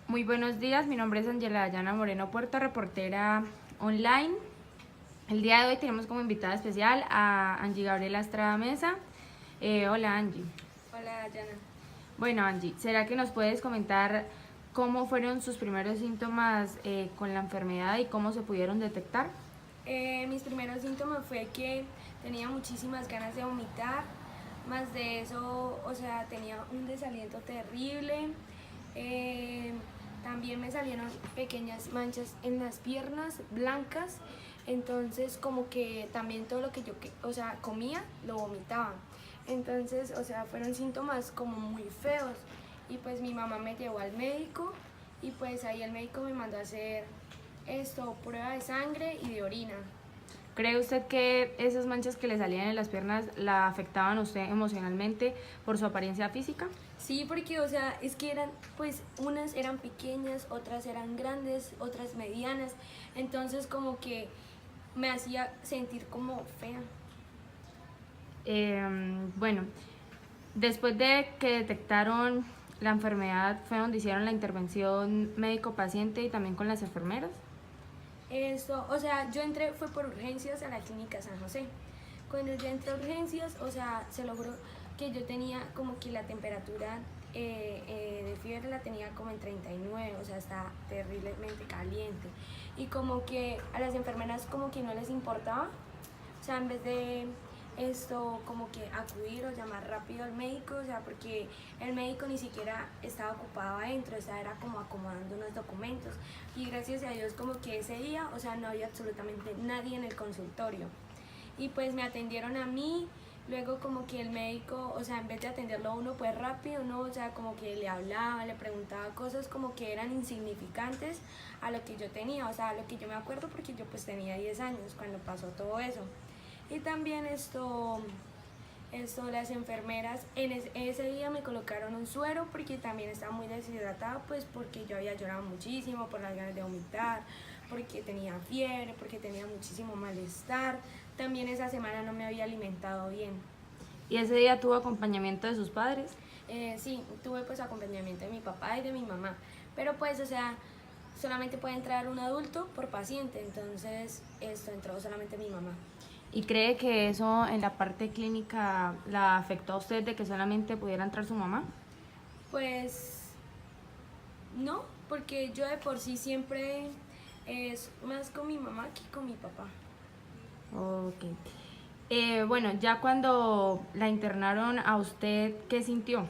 Muy buenos días, mi nombre es Ángela Dayana Moreno Puerto, reportera online. El día de hoy tenemos como invitada especial a Angie Gabriela Estrada Mesa. Hola Angie. Hola, Yana. Bueno Angie, ¿será que nos puedes comentar cómo fueron sus primeros síntomas con la enfermedad y cómo se pudieron detectar? Mis primeros síntomas fue que tenía muchísimas ganas de vomitar, más de eso, o sea, tenía un desaliento terrible. Eh, También me salieron pequeñas manchas en las piernas blancas, entonces como que también todo lo que yo, o sea, comía, lo vomitaba. Entonces, o sea, fueron síntomas como muy feos. Y pues mi mamá me llevó al médico y pues ahí el médico me mandó a hacer prueba de sangre y de orina. ¿Cree usted que esas manchas que le salían en las piernas la afectaban a usted emocionalmente por su apariencia física? Sí, porque, o sea, es que eran, pues, unas eran pequeñas, otras eran grandes, otras medianas. Entonces, como que me hacía sentir como fea. Bueno, después de que detectaron la enfermedad, fue donde hicieron la intervención médico-paciente y también con las enfermeras. O sea, yo entré, fue por urgencias a la clínica San José. Cuando yo entré a urgencias, o sea, se logró que yo tenía como que la temperatura de fiebre la tenía como en 39, o sea, estaba terriblemente caliente. Y como que a las enfermeras como que no les importaba, o sea, en vez de como que acudir o llamar rápido al médico, o sea, porque el médico ni siquiera estaba ocupado adentro, o sea, era como acomodando unos documentos. Y gracias a Dios como que ese día, o sea, no había absolutamente nadie en el consultorio. Y pues me atendieron a mí, luego como que el médico, o sea, en vez de atenderlo a uno pues rápido, ¿no? O sea, como que le hablaba, le preguntaba cosas como que eran insignificantes a lo que yo tenía, o sea, a lo que yo me acuerdo porque yo pues tenía 10 años cuando pasó todo eso. Y también las enfermeras ese día me colocaron un suero porque también estaba muy deshidratada, pues porque yo había llorado muchísimo por las ganas de vomitar, porque tenía fiebre, porque tenía muchísimo malestar. También esa semana no me había alimentado bien. ¿Y ese día tuvo acompañamiento de sus padres? Sí, tuve pues acompañamiento de mi papá y de mi mamá, pero pues, o sea, solamente puede entrar un adulto por paciente, entonces entró solamente mi mamá. ¿Y cree que eso en la parte clínica la afectó a usted de que solamente pudiera entrar su mamá? Pues no, porque yo de por sí siempre es más con mi mamá que con mi papá. Ok. Bueno, ya cuando la internaron a usted, ¿qué sintió?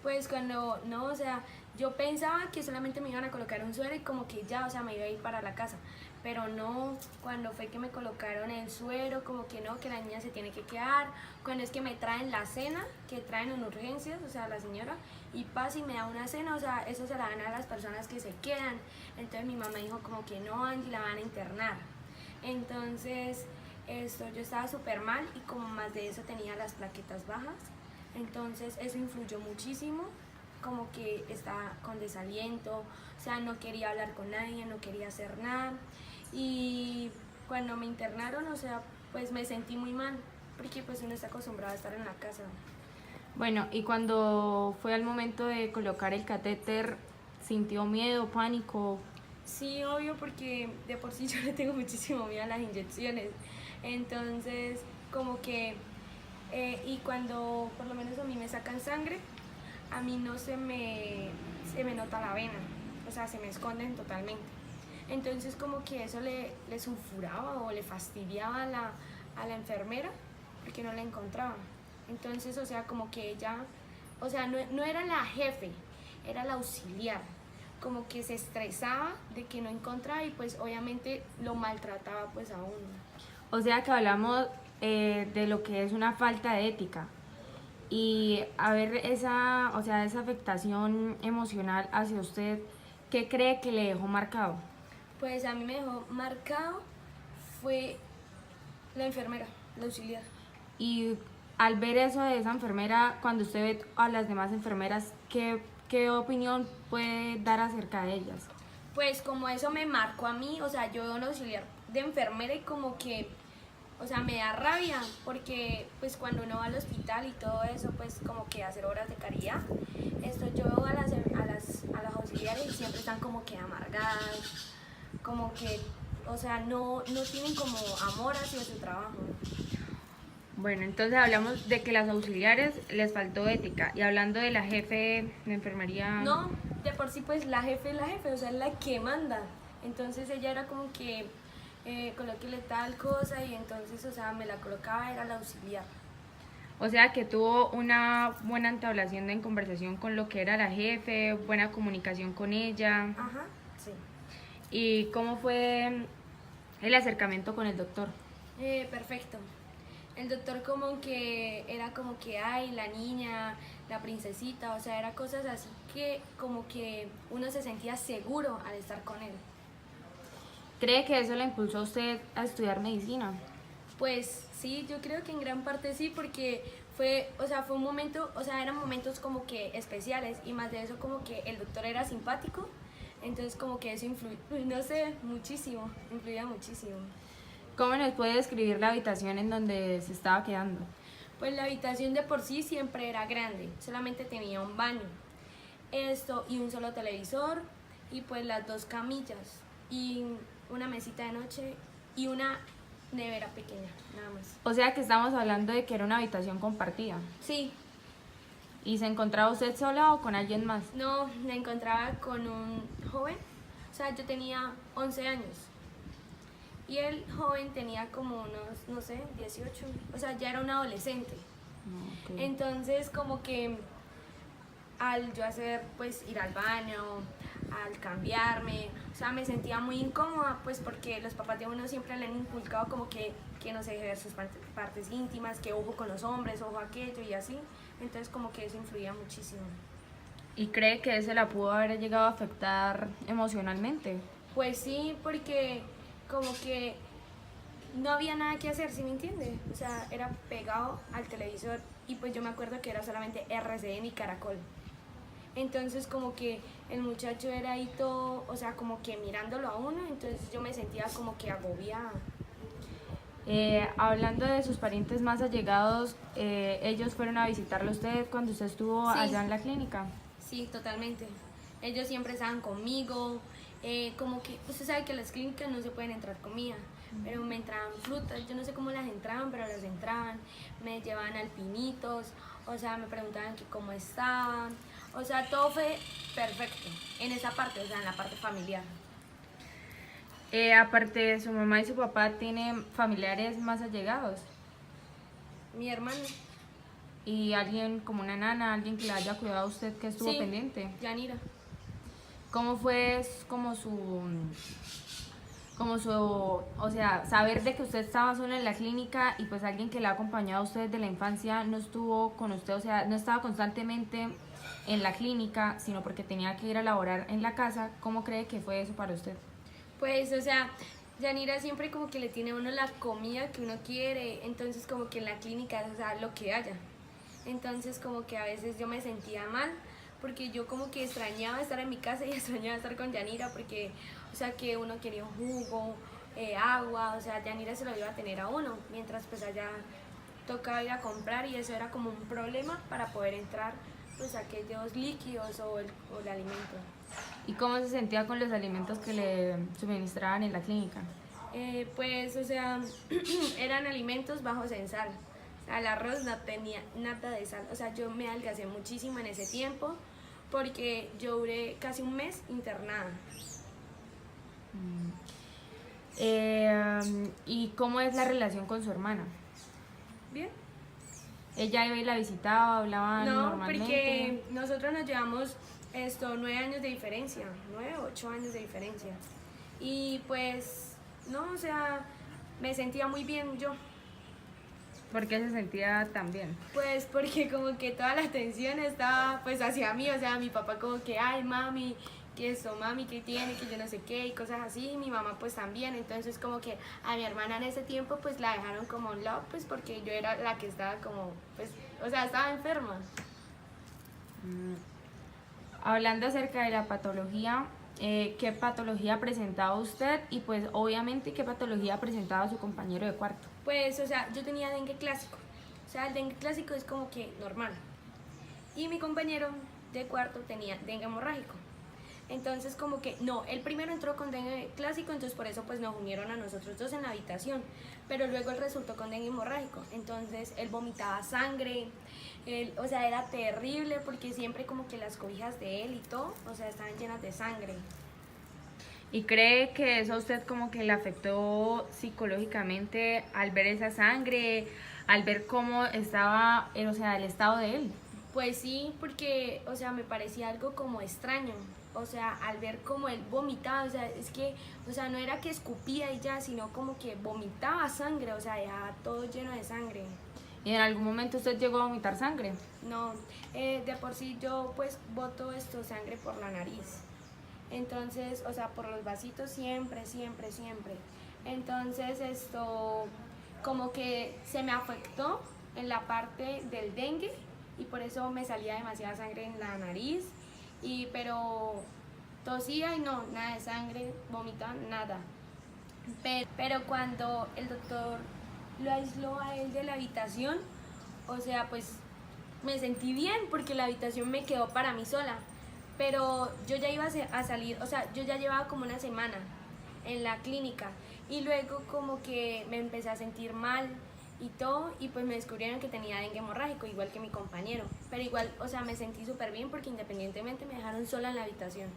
Pues cuando, no, o sea, yo pensaba que solamente me iban a colocar un suero y como que ya, o sea, me iba a ir para la casa. Pero no, cuando fue que me colocaron el suero, como que no, que la niña se tiene que quedar. Cuando es que me traen la cena, que traen en urgencias, o sea, la señora, y pasa y me da una cena, o sea, eso se la dan a las personas que se quedan. Entonces mi mamá dijo como que no, Angie, la van a internar. Entonces, yo estaba súper mal y como más de eso tenía las plaquetas bajas. Entonces eso influyó muchísimo, como que estaba con desaliento, o sea, no quería hablar con nadie, no quería hacer nada. Y cuando me internaron, o sea, pues me sentí muy mal, porque pues uno está acostumbrado a estar en la casa. Bueno, y cuando fue al momento de colocar el catéter, ¿sintió miedo, pánico? Sí, obvio, porque de por sí yo le tengo muchísimo miedo a las inyecciones. Entonces, como que, y cuando por lo menos a mí me sacan sangre, a mí no se me nota la vena, o sea, se me esconden totalmente. Entonces, como que eso le sulfuraba o le fastidiaba a la enfermera porque no la encontraba. Entonces, o sea, como que ella, o sea, no era la jefe, era la auxiliar, como que se estresaba de que no encontraba y pues obviamente lo maltrataba pues a uno. O sea que hablamos de lo que es una falta de ética. Y a ver esa, o sea, esa afectación emocional hacia usted, ¿qué cree que le dejó marcado? Pues a mí me dejó marcado fue la enfermera, la auxiliar. Y al ver eso de esa enfermera, cuando usted ve a las demás enfermeras, ¿qué opinión puede dar acerca de ellas? Pues como eso me marcó a mí, o sea, yo veo una auxiliar de enfermera y como que, o sea, me da rabia porque pues cuando uno va al hospital y todo eso, pues como que hacer obras de caridad, yo veo a las auxiliares y siempre están como que amargados, como que, o sea, no tienen como amor hacia su trabajo. Bueno, entonces hablamos de que las auxiliares les faltó ética. Y hablando de la jefe de enfermería. No, de por sí pues la jefe es la jefe, o sea, es la que manda. Entonces ella era como que colóquele tal cosa y entonces, o sea, me la colocaba, era la auxiliar. O sea que tuvo una buena entablación en conversación con lo que era la jefe, buena comunicación con ella. Ajá, sí. ¿Y cómo fue el acercamiento con el doctor? Perfecto. El doctor como que era como que, ay, la niña, la princesita, o sea, era cosas así que como que uno se sentía seguro al estar con él. ¿Cree que eso le impulsó a usted a estudiar medicina? Pues sí, yo creo que en gran parte sí, porque fue, o sea, fue un momento, o sea, eran momentos como que especiales y más de eso como que el doctor era simpático, entonces como que eso influye, no sé, muchísimo, influía muchísimo. ¿Cómo nos puede describir la habitación en donde se estaba quedando? Pues la habitación de por sí siempre era grande, solamente tenía un baño, esto y un solo televisor y pues las dos camillas y una mesita de noche y una nevera pequeña, nada más. O sea que estamos hablando de que era una habitación compartida. Sí, ¿Y se encontraba usted sola o con alguien más? no, me encontraba con un joven, o sea, yo tenía 11 años y el joven tenía como unos, no sé, 18, o sea, ya era un adolescente. Ok. Entonces, como que al yo hacer, pues, ir al baño, al cambiarme, o sea, me sentía muy incómoda, pues, porque los papás de uno siempre le han inculcado como que no se deje ver sus partes íntimas, que ojo con los hombres, ojo aquello y así. Entonces, como que eso influía muchísimo. ¿Y cree que eso la pudo haber llegado a afectar emocionalmente? Pues sí, porque como que no había nada que hacer, ¿sí me entiende? O sea, era pegado al televisor y pues yo me acuerdo que era solamente RCN y Caracol. Entonces como que el muchacho era ahí todo, o sea, como que mirándolo a uno, entonces yo me sentía como que agobiada. Hablando de sus parientes más allegados, ¿ellos fueron a visitarlo a usted cuando usted estuvo Sí. allá en la clínica? Sí, totalmente. Ellos siempre estaban conmigo, como que usted sabe que en las clínicas no se pueden entrar comida, pero me entraban frutas, yo no sé cómo las entraban, pero las entraban, me llevaban alpinitos, o sea, me preguntaban que cómo estaban, o sea, todo fue perfecto en esa parte, o sea, en la parte familiar. Aparte de su mamá y su papá, ¿tienen familiares más allegados? Mi hermano, ¿Y alguien como una nana, alguien que le haya cuidado a usted que estuvo sí, pendiente? Yanira. ¿Cómo fue o sea, saber de que usted estaba sola en la clínica y pues alguien que le ha acompañado a usted desde la infancia no estuvo con usted, o sea, no estaba constantemente en la clínica, sino porque tenía que ir a laborar en la casa? ¿Cómo cree que fue eso para usted? Pues, o sea, Yanira siempre como que le tiene a uno la comida que uno quiere, entonces como que en la clínica, o sea, lo que haya. Entonces como que a veces yo me sentía mal, porque yo como que extrañaba estar en mi casa y extrañaba estar con Yanira, porque, o sea, que uno quería un jugo, agua, o sea, Yanira se lo iba a tener a uno, mientras pues allá tocaba ir a comprar y eso era como un problema para poder entrar pues aquellos líquidos o el alimento. ¿Y cómo se sentía con los alimentos que le suministraban en la clínica? Pues, o sea, eran alimentos bajos en sal. O sea, el arroz no tenía nada de sal. O sea, yo me adelgacé muchísimo en ese tiempo porque yo duré casi un mes internada. ¿Y cómo es la relación con su hermana? ¿Bien? ¿Ella iba y la visitaba, hablaban No, normalmente? porque nosotros nos llevamos 9 años de diferencia, 9, 8 años de diferencia. Y pues, no, o sea, me sentía muy bien yo. ¿Por qué se sentía tan bien? Pues porque como que toda la atención estaba pues hacia mí, o sea, mi papá como que, ay mami, que esto, mami, que tiene, que yo no sé qué, y cosas así, y mi mamá pues también, entonces como que a mi hermana en ese tiempo pues la dejaron como un lado, pues porque yo era la que estaba como, pues, o sea, estaba enferma. Hablando acerca de la patología, ¿qué patología presentaba usted? Y pues obviamente, ¿qué patología presentaba su compañero de cuarto? Pues, o sea, yo tenía dengue clásico, o sea, el dengue clásico es como que normal, y mi compañero de cuarto tenía dengue hemorrágico. Entonces como que no, él primero entró con dengue clásico, entonces por eso pues nos unieron a nosotros dos en la habitación, pero luego él resultó con dengue hemorrágico, entonces él vomitaba sangre, él, o sea, era terrible porque siempre como que las cobijas de él y todo, o sea, estaban llenas de sangre. ¿Y cree que eso a usted como que le afectó psicológicamente al ver esa sangre, al ver cómo estaba, o sea, el estado de él? Pues sí, porque, o sea, me parecía algo como extraño. O sea, al ver como él vomitaba, o sea, es que, o sea, no era que escupía y ya, sino como que vomitaba sangre, o sea, dejaba todo lleno de sangre. ¿Y en algún momento usted llegó a vomitar sangre? No, de por sí yo pues boto esto sangre por la nariz. Entonces, o sea, por los vasitos siempre, siempre, siempre. Entonces esto como que se me afectó en la parte del dengue y por eso me salía demasiada sangre en la nariz. Y pero tosía y no, nada de sangre, vomitaba, nada. Pero cuando el doctor lo aisló a él de la habitación, o sea, pues me sentí bien porque la habitación me quedó para mí sola. Pero yo ya iba a salir, o sea, yo ya llevaba como una semana en la clínica y luego como que me empecé a sentir mal y todo y pues me descubrieron que tenía dengue hemorrágico igual que mi compañero, pero igual, o sea, me sentí súper bien porque independientemente me dejaron sola en la habitación.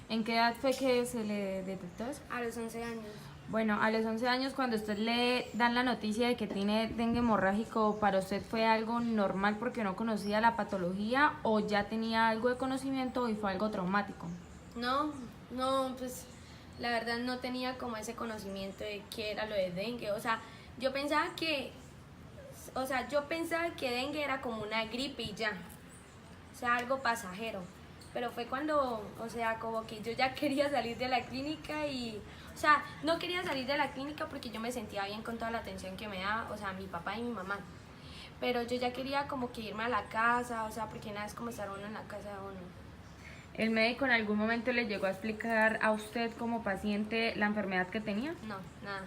¿En qué edad fue que se le detectó eso? A los 11 años. Bueno, a los 11 años, cuando usted le dan la noticia de que tiene dengue hemorrágico, ¿para usted fue algo normal porque no conocía la patología o ya tenía algo de conocimiento y fue algo traumático? No, no, pues la verdad no tenía como ese conocimiento de qué era lo de dengue, o sea, yo pensaba que, yo pensaba que dengue era como una gripe y ya, o sea, algo pasajero. Pero fue cuando, o sea, como que yo ya quería salir de la clínica y, o sea, no quería salir de la clínica porque yo me sentía bien con toda la atención que me daba, o sea, mi papá y mi mamá. Pero yo ya quería como que irme a la casa, o sea, porque nada es como estar uno en la casa de uno. ¿El médico en algún momento le llegó a explicar a usted como paciente la enfermedad que tenía? No, nada.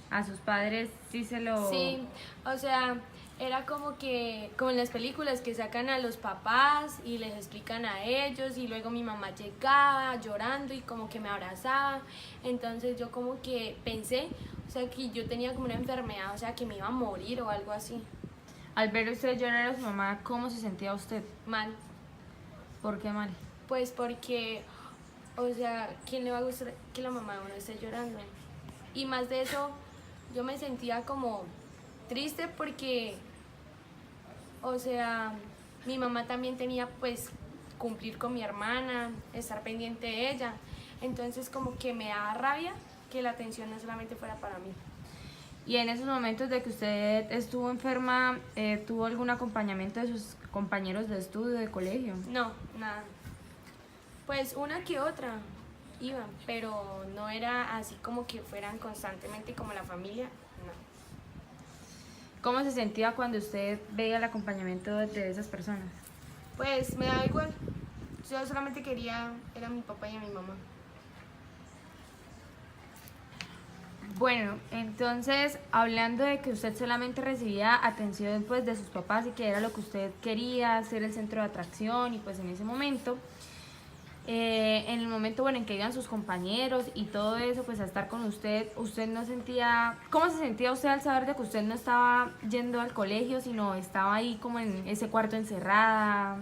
¿A sus padres sí se lo...? Sí, o sea, era como que, como en las películas que sacan a los papás y les explican a ellos y luego mi mamá llegaba llorando y como que me abrazaba, entonces yo como que pensé, o sea, que yo tenía como una enfermedad, o sea, que me iba a morir o algo así. Al ver usted llorar a su mamá, ¿cómo se sentía usted? Mal, ¿Por qué mal? pues porque, o sea, ¿quién le va a gustar que la mamá de uno esté llorando? Y más de eso, yo me sentía como triste porque, o sea, mi mamá también tenía pues cumplir con mi hermana, estar pendiente de ella. Entonces como que me daba rabia que la atención no solamente fuera para mí. Y en esos momentos de que usted estuvo enferma, ¿tuvo algún acompañamiento de sus compañeros de estudio, de colegio? No, nada. Pues una que otra iban, pero no era así como que fueran constantemente como la familia, no. ¿Cómo se sentía cuando usted veía el acompañamiento de esas personas? Pues me daba igual. Yo solamente quería, era mi papá y a mi mamá. Bueno, entonces, hablando de que usted solamente recibía atención pues de sus papás y que era lo que usted quería, ser el centro de atracción y pues en ese momento, en el momento bueno en que iban sus compañeros y todo eso, pues a estar con usted, usted no sentía, ¿cómo se sentía usted al saber de que usted no estaba yendo al colegio, sino estaba ahí como en ese cuarto encerrada?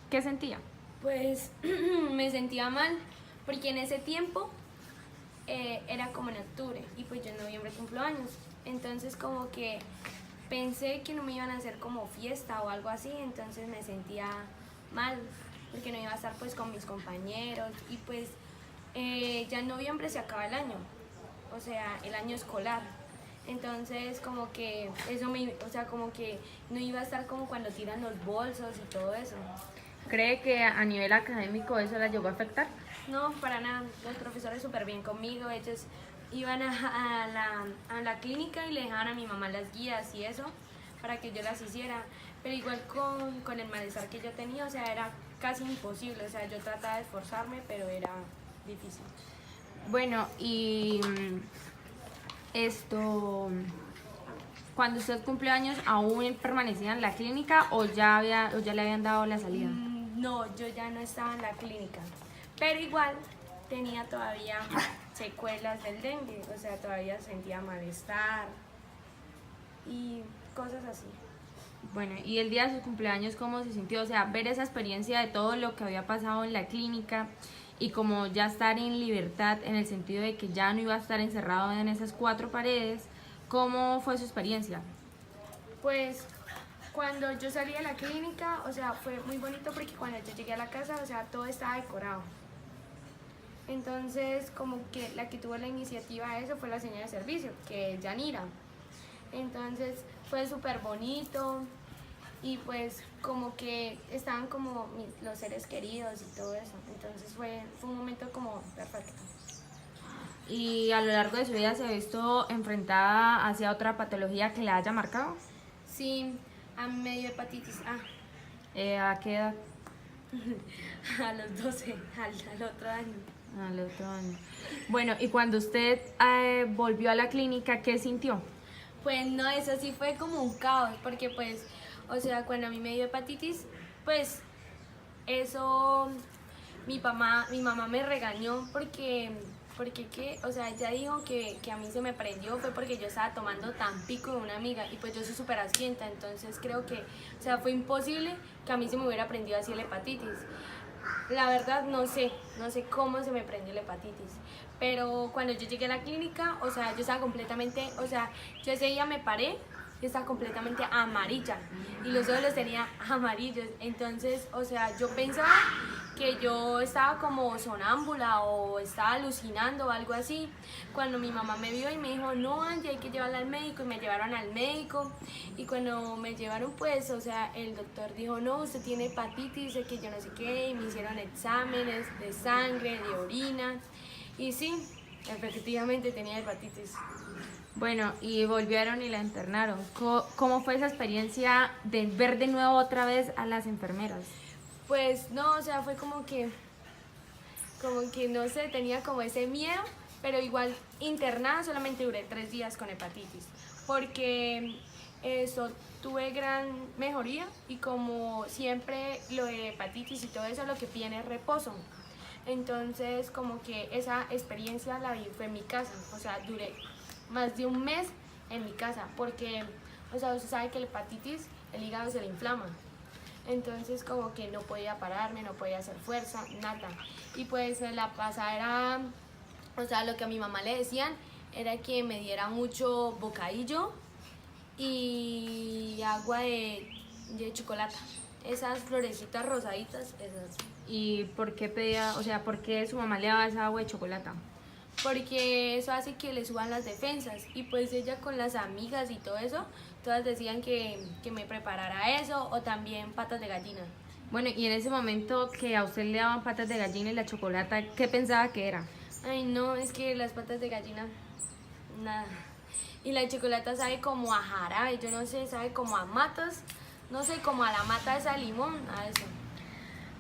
¿Qué sentía? Pues me sentía mal, porque en ese tiempo era como en octubre y pues yo en noviembre cumplo años. Entonces como que pensé que no me iban a hacer como fiesta o algo así, entonces me sentía mal porque no iba a estar pues con mis compañeros y pues ya en noviembre se acaba el año, o sea, el año escolar. Entonces como que eso o sea, como que no iba a estar como cuando tiran los bolsos y todo eso. ¿Cree que a nivel académico eso la llegó a afectar? No, para nada. Los profesores súper bien conmigo. Ellos iban a la clínica y le dejaban a mi mamá las guías y eso para que yo las hiciera. Pero igual con el malestar que yo tenía, o sea, era casi imposible. O sea, yo trataba de esforzarme, pero era difícil. Bueno, y esto, cuando usted cumplió años, ¿aún permanecía en la clínica o ya le habían dado la salida? No, yo ya no estaba en la clínica, pero igual tenía todavía secuelas del dengue, o sea, todavía sentía malestar y cosas así. Bueno, y el día de su cumpleaños, ¿cómo se sintió? O sea, ver esa experiencia de todo lo que había pasado en la clínica y como ya estar en libertad en el sentido de que ya no iba a estar encerrado en esas cuatro paredes, ¿cómo fue su experiencia? Pues cuando yo salí de la clínica, o sea, fue muy bonito porque cuando yo llegué a la casa, o sea, todo estaba decorado. Entonces, como que la que tuvo la iniciativa de eso fue la señora de servicio, que es Yanira. Entonces, fue súper bonito y pues como que estaban como los seres queridos y todo eso. Entonces, fue un momento como perfecto. Y a lo largo de su vida se ha visto enfrentada hacia otra patología que la haya marcado. Sí, a mí me dio hepatitis A. ¿A qué edad? A los 12, al otro año. Al otro año. Bueno, y cuando usted volvió a la clínica, ¿qué sintió? Pues no, eso sí fue como un caos, porque pues, o sea, cuando a mí me dio hepatitis, pues eso, mi mamá me regañó porque qué, o sea, ella dijo que a mí se me prendió, fue porque yo estaba tomando Tampico de una amiga y pues yo soy súper asquienta, entonces creo que, o sea, fue imposible que a mí se me hubiera prendido así la hepatitis. La verdad no sé cómo se me prendió la hepatitis, pero cuando yo llegué a la clínica, o sea, yo estaba completamente, o sea, yo ese día me paré y estaba completamente amarilla y los ojos los tenía amarillos, entonces, o sea, yo pensaba que yo estaba como sonámbula o estaba alucinando o algo así, cuando mi mamá me vio y me dijo, no, Angie, hay que llevarla al médico, y me llevaron al médico, y cuando me llevaron, pues, o sea, el doctor dijo, no, usted tiene hepatitis, que yo no sé qué, y me hicieron exámenes de sangre, de orina, y sí, efectivamente tenía hepatitis. Bueno, y volvieron y la internaron. ¿Cómo fue esa experiencia de ver de nuevo otra vez a las enfermeras? Pues no, o sea, fue como que no sé, tenía como ese miedo, pero igual internada solamente duré 3 días con hepatitis, porque eso tuve gran mejoría y como siempre lo de hepatitis y todo eso lo que pide es reposo. Entonces como que esa experiencia la vi fue en mi casa, o sea, duré más de un mes en mi casa, porque, o sea, usted sabe que la hepatitis, el hígado se le inflama. Entonces como que no podía pararme, no podía hacer fuerza, nada. Y pues me la pasaba era, o sea, lo que a mi mamá le decían era que me diera mucho bocadillo y agua de chocolate. Esas florecitas rosaditas, esas. ¿Y por qué pedía, o sea, por qué su mamá le daba esa agua de chocolate? Porque eso hace que le suban las defensas y pues ella con las amigas y todo eso, todas decían que me preparara eso o también patas de gallina. Bueno, y en ese momento que a usted le daban patas de gallina y la chocolata, ¿qué pensaba que era? Ay no, es que las patas de gallina, nada. Y la chocolata sabe como a jarabe, yo no sé, sabe como a matas, no sé, como a la mata esa de limón, a eso.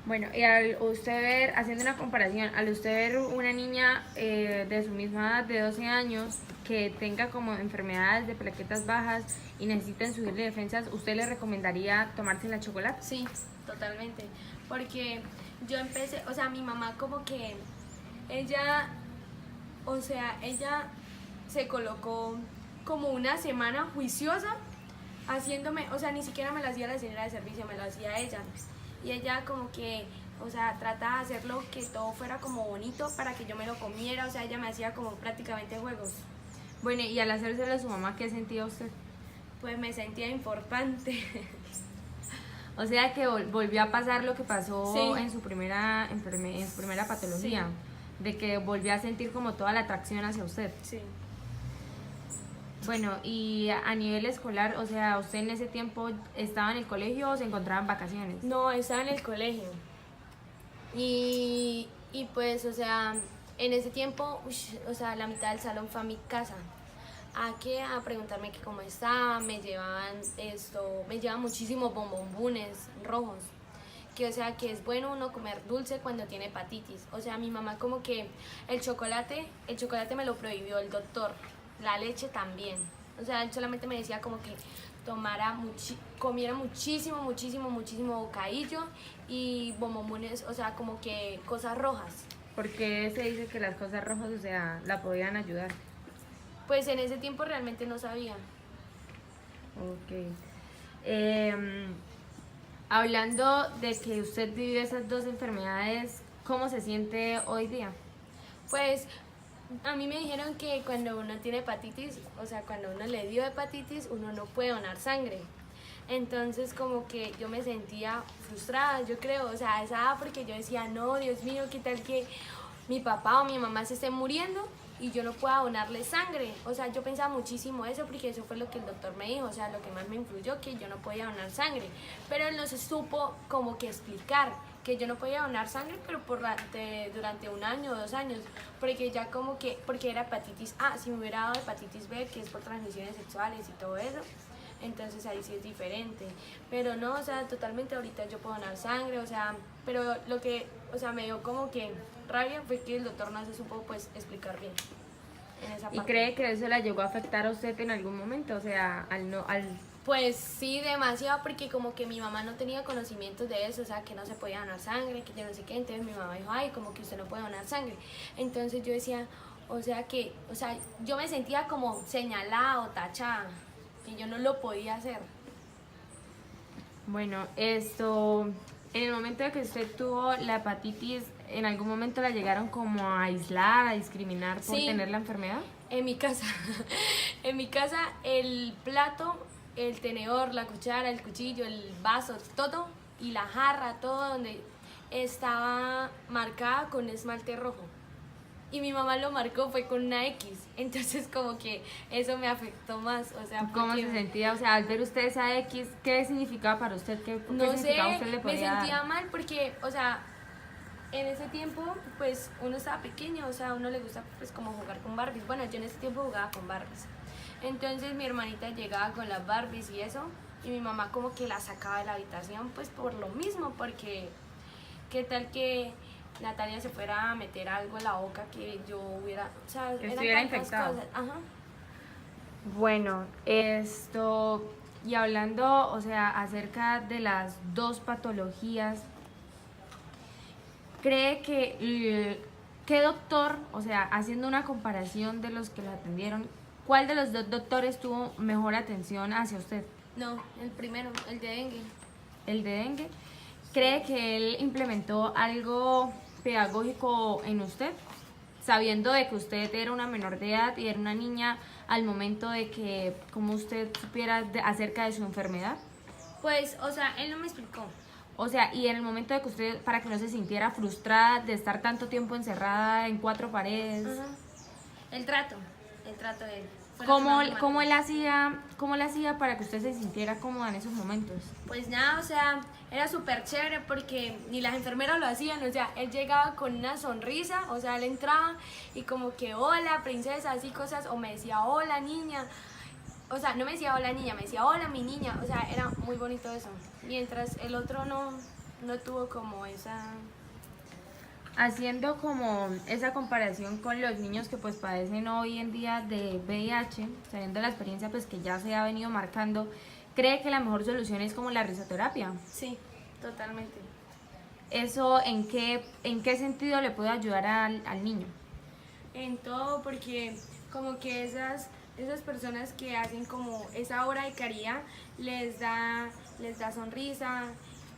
Bueno, y al usted ver, haciendo una comparación, al usted ver una niña de su misma edad, de 12 años, que tenga como enfermedades de plaquetas bajas y necesiten subirle defensas, ¿usted le recomendaría tomarse la chocolate? Sí, totalmente. Porque yo empecé, o sea, mi mamá como que ella, o sea, ella se colocó como una semana juiciosa haciéndome, o sea, ni siquiera me la hacía la señora de servicio, me la hacía ella. Y ella como que, o sea, trataba de hacerlo que todo fuera como bonito para que yo me lo comiera, o sea, ella me hacía como prácticamente juegos. Bueno, y al hacérselo a su mamá, ¿qué sentía usted? Pues me sentía importante. O sea que volvió a pasar lo que pasó Sí. en su primera en su primera patología, de que volvió a sentir como toda la atracción hacia usted. Sí. Bueno, y a nivel escolar, o sea, ¿usted en ese tiempo estaba en el colegio o se encontraba en vacaciones? No, estaba en el colegio. Y pues, o sea, en ese tiempo, o sea, la mitad del salón fue a mi casa. A preguntarme que cómo estaba, me llevaban muchísimos bombombones rojos. Que o sea, que es bueno uno comer dulce cuando tiene hepatitis. O sea, mi mamá como que el chocolate me lo prohibió el doctor, la leche también. O sea, él solamente me decía como que comiera muchísimo bocadillo y bombones, o sea, como que cosas rojas. ¿Por qué se dice que las cosas rojas, o sea, la podían ayudar? Pues en ese tiempo realmente no sabía. Ok. Hablando de que usted vivió esas dos enfermedades, ¿cómo se siente hoy día? Pues a mí me dijeron que cuando uno tiene hepatitis, o sea, cuando uno le dio hepatitis, uno no puede donar sangre. Entonces como que yo me sentía frustrada, yo creo, o sea, a esa edad, porque yo decía, no, Dios mío, ¿qué tal que mi papá o mi mamá se estén muriendo y yo no pueda donarle sangre? O sea, yo pensaba muchísimo eso porque eso fue lo que el doctor me dijo, o sea, lo que más me influyó, que yo no podía donar sangre. Pero él no se supo como que explicar que yo no podía donar sangre, pero durante 1 año o 2 años, porque ya como que, porque era hepatitis A, si me hubiera dado hepatitis B, que es por transmisiones sexuales y todo eso, entonces ahí sí es diferente. Pero no, o sea, totalmente ahorita yo puedo donar sangre, o sea, pero lo que, o sea, me dio como que rabia fue que el doctor no se supo pues explicar bien en esa parte. ¿Y cree que eso la llegó a afectar a usted en algún momento? O sea, Pues sí, demasiado, porque como que mi mamá no tenía conocimientos de eso, o sea, que no se podía donar sangre, que yo no sé qué, entonces mi mamá dijo, ay, como que usted no puede donar sangre. Entonces yo decía, o sea, yo me sentía como señalada o tachada, que yo no lo podía hacer. Bueno, en el momento de que usted tuvo la hepatitis, ¿en algún momento la llegaron como a aislar, a discriminar por Sí. tener la enfermedad? En mi casa, en mi casa el plato, el tenedor, la cuchara, el cuchillo, el vaso, todo, y la jarra, todo donde estaba marcada con esmalte rojo. Y mi mamá lo marcó fue con una X, entonces como que eso me afectó más, o sea, ¿Cómo porque se sentía? O sea, al ver usted esa X, ¿qué significaba para usted? ¿Qué no sé, significado usted le me podía sentía dar? mal porque, o sea, en ese tiempo, pues uno estaba pequeño, o sea, a uno le gusta pues como jugar con Barbies. Bueno, yo en ese tiempo jugaba con Barbies. Entonces mi hermanita llegaba con las Barbies y eso, y mi mamá como que la sacaba de la habitación pues por lo mismo, porque qué tal que Natalia se fuera a meter algo en la boca que yo hubiera, o sea, Que eran estuviera tantas infectado. cosas. Ajá. Bueno, y hablando, o sea, acerca de las dos patologías, ¿cree que qué doctor, o sea, haciendo una comparación de los que lo atendieron, cuál de los dos doctores tuvo mejor atención hacia usted? No, el primero, el de dengue. El de dengue. ¿Cree que él implementó algo pedagógico en usted? Sabiendo de que usted era una menor de edad y era una niña al momento de que, como usted supiera acerca de su enfermedad. Pues, o sea, él no me explicó. O sea, y en el momento de que usted, para que no se sintiera frustrada de estar tanto tiempo encerrada en 4 paredes, Ajá. El trato de él. Fue lo que ¿cómo, más me marcó. cómo le hacía para que usted se sintiera cómoda en esos momentos? Pues nada, o sea, era súper chévere porque ni las enfermeras lo hacían, o sea, él llegaba con una sonrisa, o sea, él entraba y como que hola princesa, así cosas, o me decía hola niña, o sea, no me decía hola niña, me decía hola mi niña, o sea, era muy bonito eso, mientras el otro no tuvo como esa... Haciendo como esa comparación con los niños que pues padecen hoy en día de VIH, sabiendo la experiencia pues que ya se ha venido marcando, ¿cree que la mejor solución es como la risoterapia? Sí, totalmente. ¿Eso en qué sentido le puede ayudar al niño? En todo, porque como que esas personas que hacen como esa obra de caridad les da sonrisa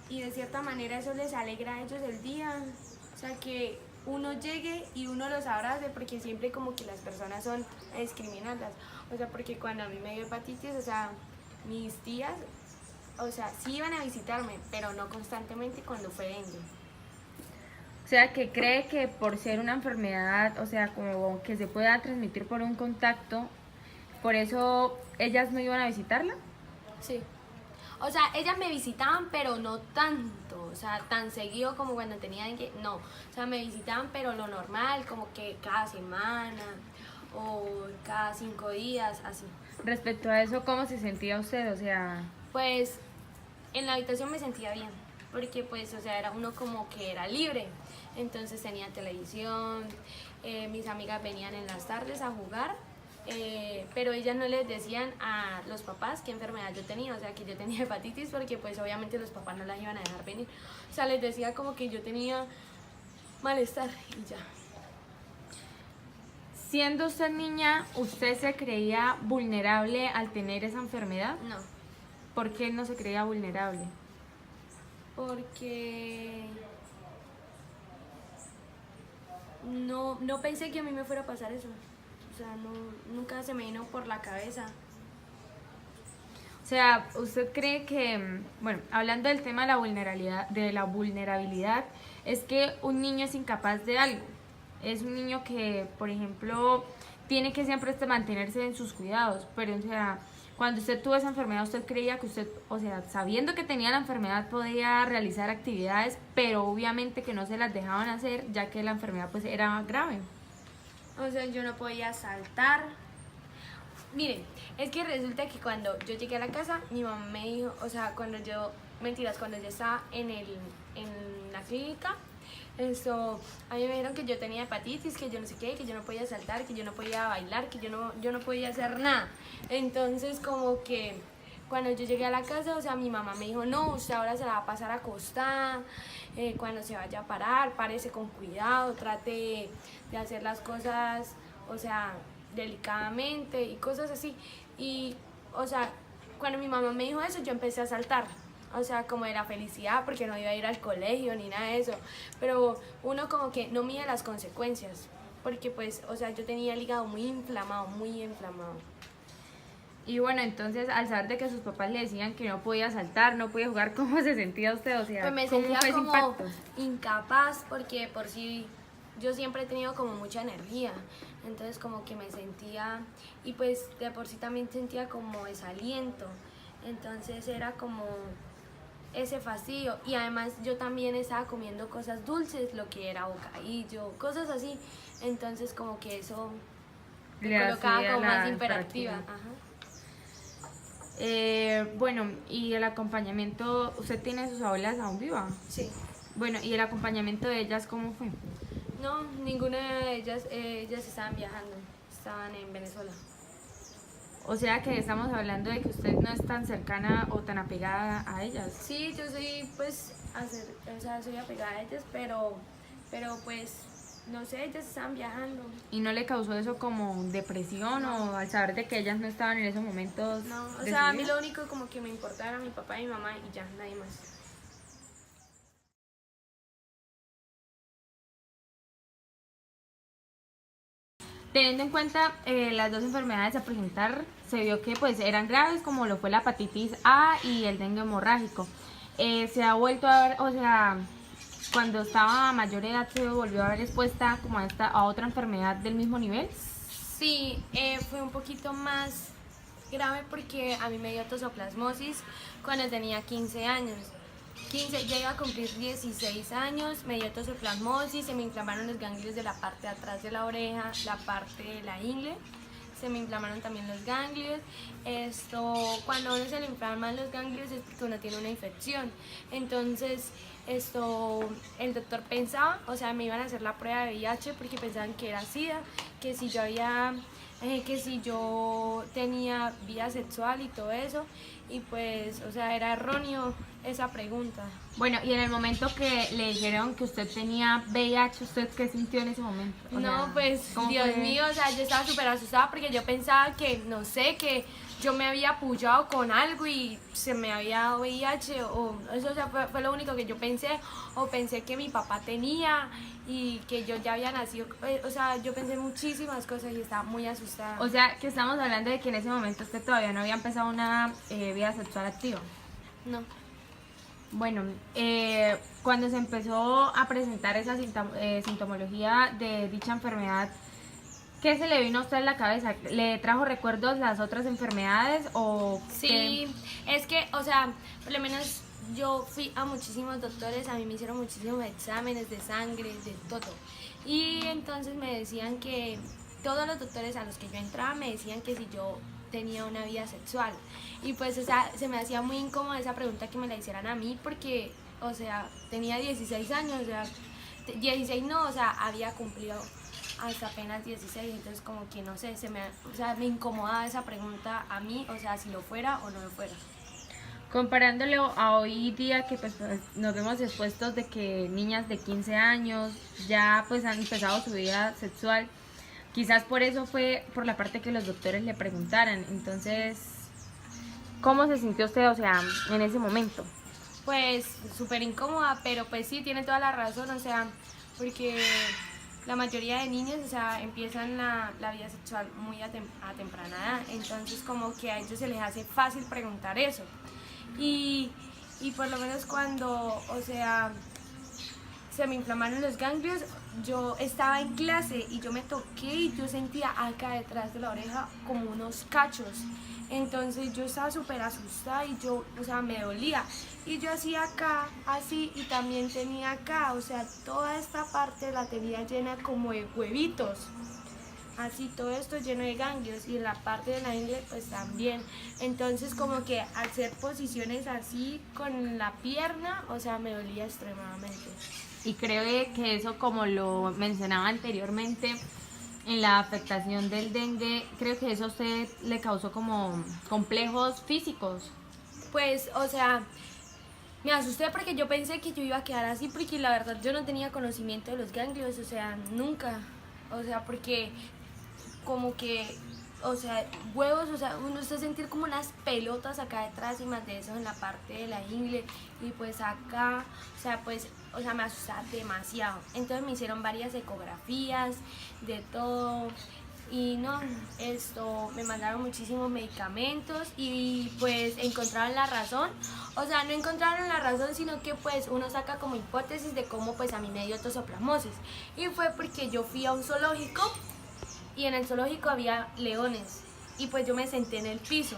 y de cierta manera eso les alegra a ellos el día. O sea, que uno llegue y uno los abrace, porque siempre como que las personas son discriminadas. O sea, porque cuando a mí me dio hepatitis, o sea, mis tías, o sea, sí iban a visitarme, pero no constantemente cuando fue dengue. O sea, que cree que por ser una enfermedad, o sea, como que se pueda transmitir por un contacto, por eso ellas no iban a visitarla. Sí. O sea, ellas me visitaban, pero no tanto, o sea, tan seguido como cuando tenía dengue, no. O sea, me visitaban, pero lo normal, como que cada semana o cada 5 días, así. Respecto a eso, ¿cómo se sentía usted? O sea, Pues en la habitación me sentía bien, porque pues, o sea, era uno como que era libre. Entonces tenía televisión, mis amigas venían en las tardes a jugar pero ellas no les decían a los papás qué enfermedad yo tenía, o sea, que yo tenía hepatitis, porque pues obviamente los papás no las iban a dejar venir. O sea, les decía como que yo tenía malestar y ya. Siendo usted niña, ¿usted se creía vulnerable al tener esa enfermedad? No, ¿Por qué no se creía vulnerable? porque no pensé que a mí me fuera a pasar eso. O sea, nunca se me vino por la cabeza. O sea, ¿usted cree que, bueno, hablando del tema de la vulnerabilidad, es que un niño es incapaz de algo? Es un niño que, por ejemplo, tiene que siempre mantenerse en sus cuidados, pero, o sea, cuando usted tuvo esa enfermedad, usted creía que usted, o sea, sabiendo que tenía la enfermedad, podía realizar actividades, pero obviamente que no se las dejaban hacer, ya que la enfermedad, pues, era grave. O sea, yo no podía saltar. Miren, es que resulta que cuando yo llegué a la casa, mi mamá me dijo, o sea, cuando yo estaba en la clínica, a mí me dijeron que yo tenía hepatitis, que yo no sé qué, que yo no podía saltar, que yo no podía bailar, que yo no podía hacer nada. Entonces, como que cuando yo llegué a la casa, o sea, mi mamá me dijo, no, usted ahora se la va a pasar acostada, cuando se vaya a parar, párese con cuidado, trate de hacer las cosas, o sea, delicadamente y cosas así. Y, o sea, cuando mi mamá me dijo eso, yo empecé a saltar. O sea, como de la felicidad, porque no iba a ir al colegio ni nada de eso. Pero uno como que no mide las consecuencias. Porque pues, o sea, yo tenía el hígado muy inflamado, muy inflamado. Y bueno, entonces, al saber de que sus papás le decían que no podía saltar, no podía jugar, ¿cómo se sentía usted? O sea, Pues me ¿cómo sentía fue ese como impacto? incapaz, porque por sí yo siempre he tenido como mucha energía. Entonces como que me sentía, y pues de por sí también sentía como desaliento. Entonces era como ese fastidio, y además yo también estaba comiendo cosas dulces, lo que era bocadillo, cosas así, entonces como que eso me Le colocaba hacía como la más hiperactiva. hiperactividad. Ajá. Bueno, y el acompañamiento, ¿usted tiene sus abuelas aún vivas? Sí. Bueno, ¿y el acompañamiento de ellas cómo fue? No, ninguna de ellas, ellas estaban viajando, estaban en Venezuela. O sea que estamos hablando de que usted no es tan cercana o tan apegada a ellas. Sí, yo soy pues, o sea, soy apegada a ellas, pero pues, no sé, ellas estaban viajando. ¿Y no le causó eso como depresión No. o al saber de que ellas no estaban en esos momentos No, o de sea, su a mí vida? lo único como que me importaba era mi papá y mi mamá y ya, nadie más. Teniendo en cuenta las dos enfermedades a presentar, se vio que pues eran graves como lo fue la hepatitis A y el dengue hemorrágico. Se ha vuelto a ver, o sea, cuando estaba a mayor edad se volvió a ver expuesta como a otra enfermedad del mismo nivel. Sí, fue un poquito más grave porque a mí me dio tosoplasmosis cuando tenía 15 años. 15, ya iba a cumplir 16 años, me dio tosoplasmosis, se me inflamaron los ganglios de la parte de atrás de la oreja, la parte de la ingle, se me inflamaron también los ganglios. Cuando a uno se le inflaman los ganglios es porque uno tiene una infección. Entonces, el doctor pensaba, o sea, me iban a hacer la prueba de VIH porque pensaban que era SIDA, que que si yo tenía vida sexual y todo eso, y pues, o sea, era erróneo esa pregunta. Bueno, y en el momento que le dijeron que usted tenía VIH, ¿usted qué sintió en ese momento? O No, sea, pues, ¿cómo Dios fue? mío, o sea, yo estaba súper asustada porque yo pensaba que, no sé, que yo me había apoyado con algo y se me había dado VIH, o eso, o sea, fue lo único que yo pensé, o pensé que mi papá tenía y que yo ya había nacido, o sea, yo pensé muchísimas cosas y estaba muy asustada. O sea, que estamos hablando de que en ese momento usted todavía no había empezado una vida sexual activa. No. Bueno, cuando se empezó a presentar esa sintomología de dicha enfermedad, ¿qué se le vino a usted en la cabeza? ¿Le trajo recuerdos las otras enfermedades o Sí, es que, o sea, por lo menos yo fui a muchísimos doctores, a mí me hicieron muchísimos exámenes de sangre, de todo. Y entonces me decían que todos los doctores a los que yo entraba me decían que si yo tenía una vida sexual. Y pues, o sea, se me hacía muy incómoda esa pregunta que me la hicieran a mí porque, o sea, tenía 16 años, o sea, 16 no, o sea, había cumplido hasta apenas 16, entonces como que no sé, o sea, me incomodaba esa pregunta a mí, o sea, si lo fuera o no lo fuera. Comparándolo a hoy día que pues, nos vemos expuestos de que niñas de 15 años ya pues han empezado su vida sexual, quizás por eso fue por la parte que los doctores le preguntaran. Entonces, ¿cómo se sintió usted, o sea, en ese momento? Pues súper incómoda, pero pues sí, tiene toda la razón, o sea, porque la mayoría de niños, o sea, empiezan la vida sexual muy a temprana edad, entonces como que a ellos se les hace fácil preguntar eso. Y, y por lo menos cuando, o sea, se me inflamaron los ganglios, yo estaba en clase y yo me toqué y yo sentía acá detrás de la oreja como unos cachos. Entonces yo estaba súper asustada y yo, o sea, me dolía. Y yo hacía acá, así, y también tenía acá, o sea, toda esta parte la tenía llena como de huevitos. Así, todo esto lleno de ganglios y en la parte de la ingle pues también. Entonces como que hacer posiciones así con la pierna, o sea, me dolía extremadamente. Y creo que eso, como lo mencionaba anteriormente, en la afectación del dengue, creo que eso a usted le causó como complejos físicos. Pues, o sea, me asusté porque yo pensé que yo iba a quedar así porque la verdad yo no tenía conocimiento de los ganglios, o sea, nunca. O sea, porque como que, o sea, huevos, o sea, uno se sentir como unas pelotas acá detrás y más de eso en la parte de la ingle y pues acá, o sea, pues, o sea, me asustaba demasiado. Entonces me hicieron varias ecografías de todo y no, me mandaron muchísimos medicamentos y pues encontraron la razón, o sea, no encontraron la razón, sino que pues uno saca como hipótesis de cómo pues a mí me dio toxoplasmosis y fue porque yo fui a un zoológico y en el zoológico había leones y pues yo me senté en el piso,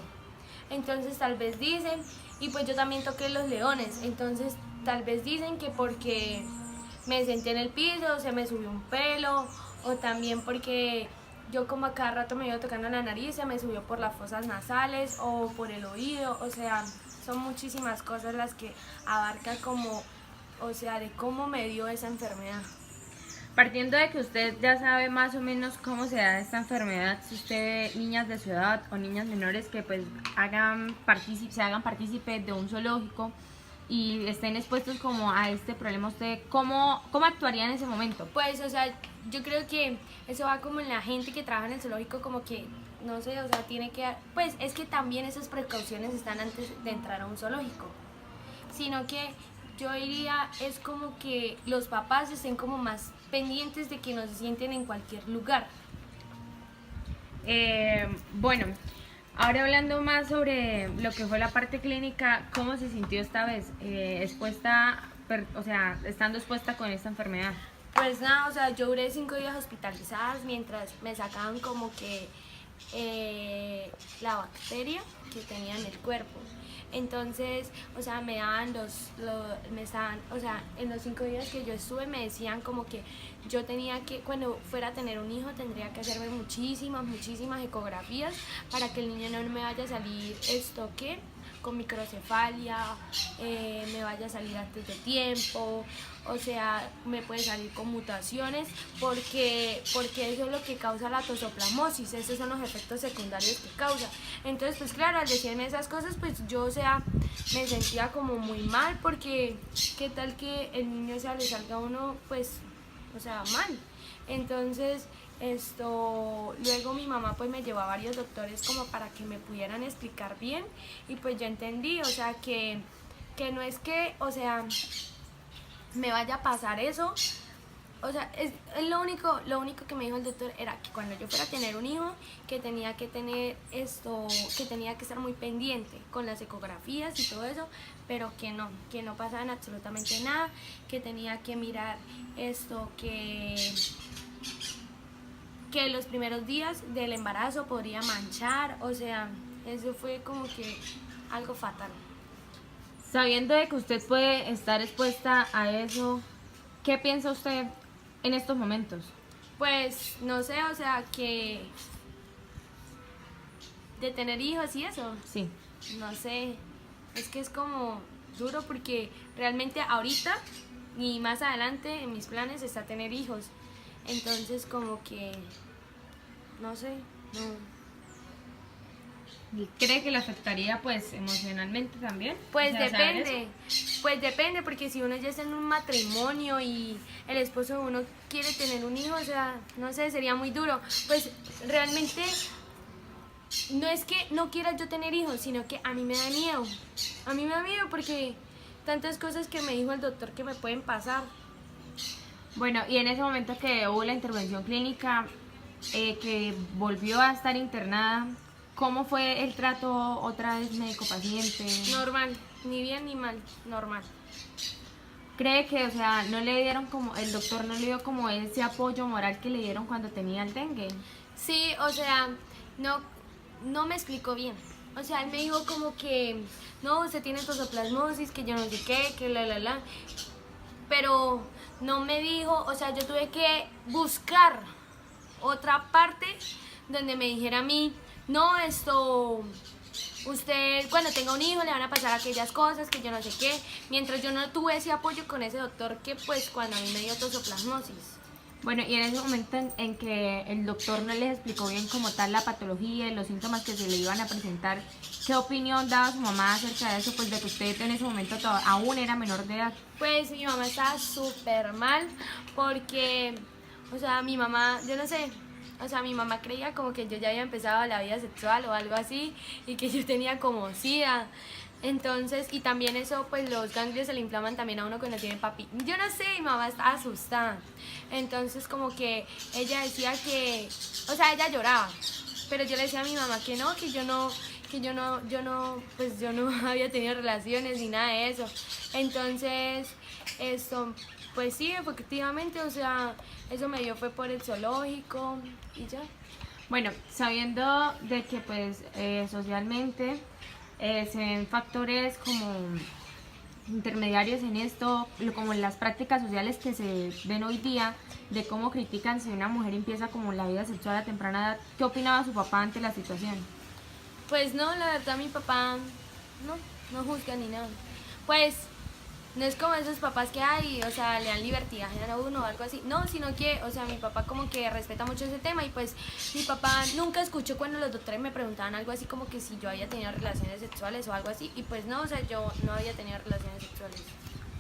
entonces tal vez dicen, y pues yo también toqué los leones, entonces tal vez dicen que porque me senté en el piso se me subió un pelo, o también porque yo como a cada rato me iba tocando la nariz, se me subió por las fosas nasales o por el oído, o sea, son muchísimas cosas las que abarca como, o sea, de cómo me dio esa enfermedad. Partiendo de que usted ya sabe más o menos cómo se da esta enfermedad, si usted ve niñas de su edad o niñas menores que pues se hagan partícipes de un zoológico y estén expuestos como a este problema, ¿usted cómo actuaría en ese momento? Pues, o sea, yo creo que eso va como en la gente que trabaja en el zoológico, como que, no sé, o sea, tiene que, pues es que también esas precauciones están antes de entrar a un zoológico, sino que yo diría es como que los papás estén como más pendientes de que nos sienten en cualquier lugar. Bueno, ahora hablando más sobre lo que fue la parte clínica, ¿cómo se sintió esta vez o sea, estando expuesta con esta enfermedad? Pues nada, o sea, yo duré 5 días hospitalizadas mientras me sacaban como que la bacteria que tenía en el cuerpo. Entonces, o sea, me daban me estaban, o sea, en los 5 días que yo estuve me decían como que yo tenía que, cuando fuera a tener un hijo, tendría que hacerme muchísimas ecografías para que el niño no me vaya a salir esto que con microcefalia, me vaya a salir antes de tiempo, o sea, me puede salir con mutaciones, porque eso es lo que causa la toxoplasmosis, esos son los efectos secundarios que causa. Entonces, pues claro, al decirme esas cosas, pues yo, o sea, me sentía como muy mal, porque qué tal que el niño, o sea, le salga a uno, pues, o sea, mal. Entonces, luego mi mamá pues me llevó a varios doctores como para que me pudieran explicar bien y pues yo entendí, o sea, que no es que, o sea, me vaya a pasar eso, o sea, es lo único que me dijo el doctor era que cuando yo fuera a tener un hijo, que tenía que tener que tenía que estar muy pendiente con las ecografías y todo eso, pero que no pasaba en absolutamente nada, que tenía que mirar que los primeros días del embarazo podría manchar, o sea, eso fue como que algo fatal. Sabiendo de que usted puede estar expuesta a eso, ¿qué piensa usted en estos momentos? Pues no sé, o sea, que de tener hijos y eso, Sí. no sé, es que es como duro porque realmente ahorita y más adelante en mis planes está tener hijos. Entonces como que, no sé, no. ¿Cree que le afectaría pues emocionalmente también? Pues O sea, saber eso. depende, pues depende, porque si uno ya está en un matrimonio y el esposo de uno quiere tener un hijo, o sea, no sé, sería muy duro. Pues realmente no es que no quiera yo tener hijos, sino que a mí me da miedo. A mí me da miedo porque tantas cosas que me dijo el doctor que me pueden pasar. Bueno, y en ese momento que hubo la intervención clínica, que volvió a estar internada, ¿cómo fue el trato otra vez médico-paciente? Normal, ni bien ni mal, normal. ¿Cree que, o sea, no le dieron como, el doctor no le dio como ese apoyo moral que le dieron cuando tenía el dengue? Sí, o sea, no, no me explicó bien. O sea, él me dijo como que, no, usted tiene tosoplasmosis, que yo no sé qué, que la. Pero no me dijo, o sea, yo tuve que buscar otra parte donde me dijera a mí, no, usted cuando tenga un hijo le van a pasar aquellas cosas, que yo no sé qué, mientras yo no tuve ese apoyo con ese doctor que pues cuando a mí me dio tosoplasmosis. Bueno, y en ese momento en que el doctor no les explicó bien como tal la patología y los síntomas que se le iban a presentar, ¿qué opinión daba su mamá acerca de eso? Pues de que usted en ese momento aún era menor de edad. Pues mi mamá estaba súper mal porque, o sea, mi mamá, yo no sé, o sea, mi mamá creía como que yo ya había empezado la vida sexual o algo así y que yo tenía como SIDA. Entonces, y también eso, pues los ganglios se le inflaman también a uno cuando tiene papi. Yo no sé, mi mamá estaba asustada. Entonces, como que ella decía que, o sea, ella lloraba. Pero yo le decía a mi mamá que no, pues yo no había tenido relaciones ni nada de eso. Entonces, esto, pues sí, efectivamente, o sea, eso me dio fue por el zoológico y ya. Bueno, sabiendo de que pues socialmente se ven factores como intermediarios en esto, como en las prácticas sociales que se ven hoy día, de cómo critican si una mujer empieza como la vida sexual a temprana edad, ¿qué opinaba su papá ante la situación? Pues no, la verdad mi papá no juzga ni nada. Pues no es como esos papás que hay, o sea, le dan libertinaje a uno o algo así. No, sino que, o sea, mi papá como que respeta mucho ese tema y pues mi papá nunca escuchó cuando los doctores me preguntaban algo así como que si yo había tenido relaciones sexuales o algo así. Y pues no, o sea, yo no había tenido relaciones sexuales.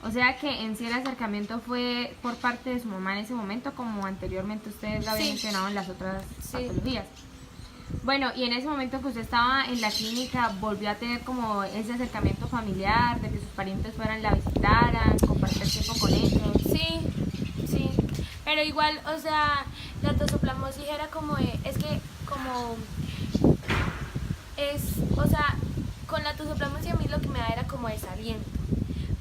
O sea que en sí el acercamiento fue por parte de su mamá en ese momento, como anteriormente ustedes lo habían Sí. mencionado en las otras Sí. patologías. Bueno, y en ese momento que usted estaba en la clínica, ¿volvió a tener como ese acercamiento familiar, de que sus parientes fueran, la visitaran, compartir tiempo con ellos? Sí, sí. Pero igual, o sea, la tosoplasmosis era como, es que como o sea, con la tosoplasmosis a mí lo que me da era como desaliento.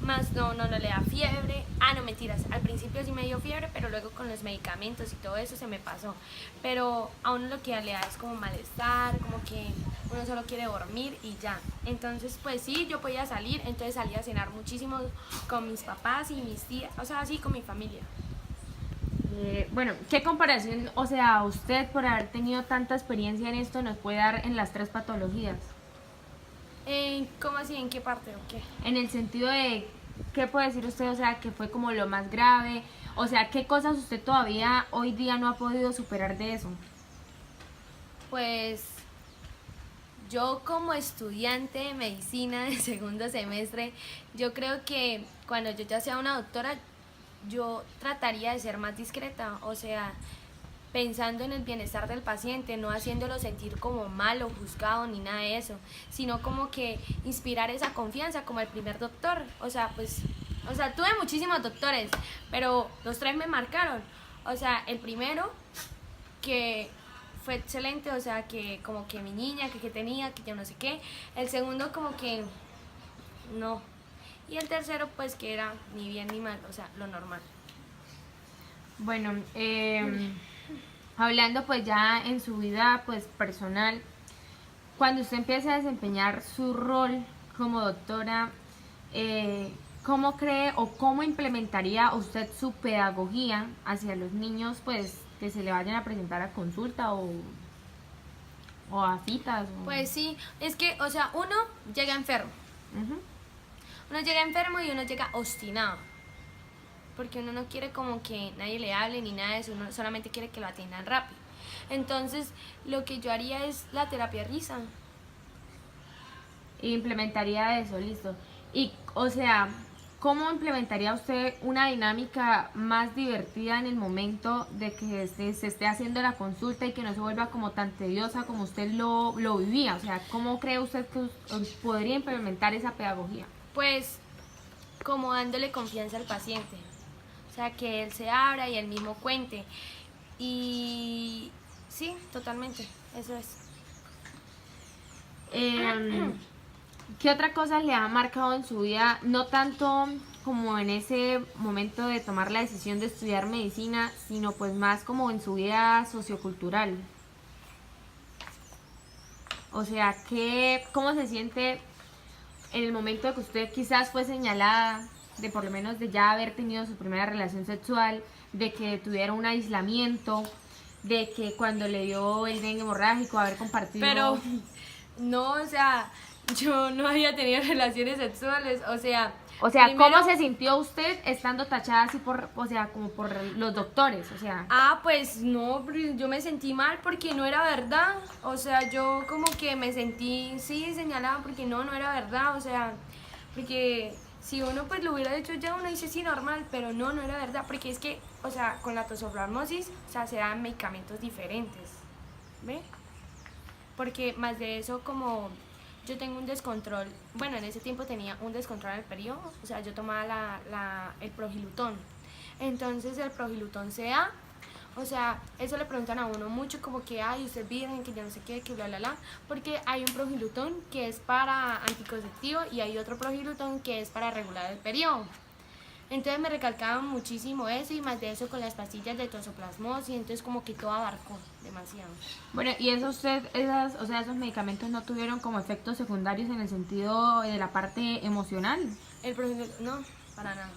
Más no le da fiebre. Ah, no, mentiras. Al principio sí me dio fiebre, pero luego con los medicamentos y todo eso se me pasó. Pero a uno lo que le da es como malestar, como que uno solo quiere dormir y ya. Entonces, pues sí, yo podía salir, entonces salía a cenar muchísimo con mis papás y mis tías, o sea, así con mi familia. Bueno, ¿qué comparación, o sea, usted por haber tenido tanta experiencia en esto nos puede dar en las tres patologías? ¿Cómo así? ¿En qué parte o qué? En el sentido de, ¿qué puede decir usted, o sea, que fue como lo más grave? O sea, ¿qué cosas usted todavía hoy día no ha podido superar de eso? Pues yo como estudiante de medicina de segundo semestre, yo creo que cuando yo ya sea una doctora, yo trataría de ser más discreta, o sea, pensando en el bienestar del paciente, no haciéndolo sentir como mal o juzgado ni nada de eso, sino como que inspirar esa confianza como el primer doctor. O sea, pues, o sea, tuve muchísimos doctores, pero los tres me marcaron. O sea, el primero que fue excelente, o sea, que como que mi niña, que tenía, que yo no sé qué. El segundo como que no. Y el tercero pues que era ni bien ni mal, o sea, lo normal. Bueno, hablando pues ya en su vida pues personal, cuando usted empieza a desempeñar su rol como doctora, ¿cómo cree o cómo implementaría usted su pedagogía hacia los niños pues que se le vayan a presentar a consulta o a citas? Pues sí, es que, o sea, uno llega enfermo. Uh-huh. Uno llega enfermo y uno llega obstinado. porque uno no quiere como que nadie le hable ni nada de eso, uno solamente quiere que lo atiendan rápido. Entonces, lo que yo haría es la terapia risa. Implementaría eso, listo. Y, o sea, ¿cómo implementaría usted una dinámica más divertida en el momento de que se esté haciendo la consulta y que no se vuelva como tan tediosa como usted lo vivía? O sea, ¿cómo cree usted que podría implementar esa pedagogía? Pues como dándole confianza al paciente, o sea, que él se abra y él mismo cuente. Y sí, totalmente, eso es. ¿Qué otra cosa le ha marcado en su vida? No tanto como en ese momento de tomar la decisión de estudiar medicina, sino pues más como en su vida sociocultural. O sea, ¿cómo se siente en el momento de que usted quizás fue señalada de por lo menos de ya haber tenido su primera relación sexual, de que tuviera un aislamiento, de que cuando le dio el dengue hemorrágico haber compartido... Pero no, o sea, yo no había tenido relaciones sexuales, o sea, ¿cómo se sintió usted estando tachada así por, o sea, como por los doctores? O sea, pues no, yo me sentí mal porque no era verdad, o sea, yo como que me sentí, sí, señalada porque no era verdad, o sea, porque si uno pues lo hubiera hecho ya, uno dice sí, normal, pero no era verdad, porque es que, o sea, con la toxoplasmosis, o sea, se dan medicamentos diferentes, ¿ve? Porque más de eso, como yo tengo un descontrol, bueno, en ese tiempo tenía un descontrol en el periodo, o sea, yo tomaba el progilutón. Entonces el progilutón se da, o sea, eso le preguntan a uno mucho, como que, ay, usted es virgen, que yo no sé qué, que bla, bla, bla, porque hay un progilutón que es para anticonceptivo y hay otro progilutón que es para regular el periodo. Entonces me recalcaban muchísimo eso y más de eso con las pastillas de toxoplasmosis, entonces como que todo abarcó demasiado. bueno, y eso o sea, esos medicamentos no tuvieron como efectos secundarios en el sentido de la parte emocional. El proceso, no, para nada.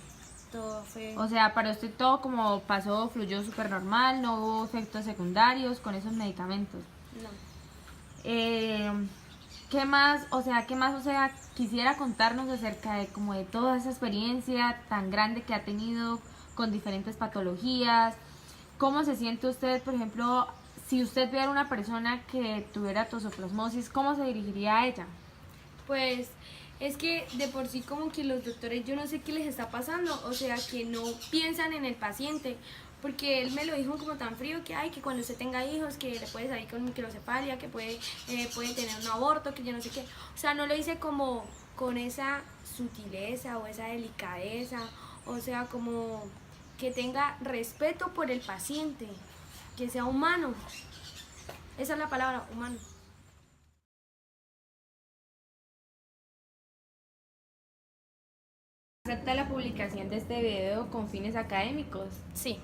Todo fue... O sea, para usted todo como pasó, fluyó súper normal, no hubo efectos secundarios con esos medicamentos. No. ¿Qué más, o sea, quisiera contarnos acerca de como de toda esa experiencia tan grande que ha tenido con diferentes patologías? ¿Cómo se siente usted, por ejemplo, si usted viera una persona que tuviera toxoplasmosis, cómo se dirigiría a ella? Pues es que de por sí como que los doctores, yo no sé qué les está pasando, o sea, que no piensan en el paciente, porque él me lo dijo como tan frío que hay, que cuando usted tenga hijos, que le puede salir con microcefalia, que puede tener un aborto, que yo no sé qué, o sea, no lo dice como con esa sutileza o esa delicadeza, o sea, como que tenga respeto por el paciente, que sea humano, esa es la palabra, humano. ¿Acepta la publicación de este video con fines académicos? Sí.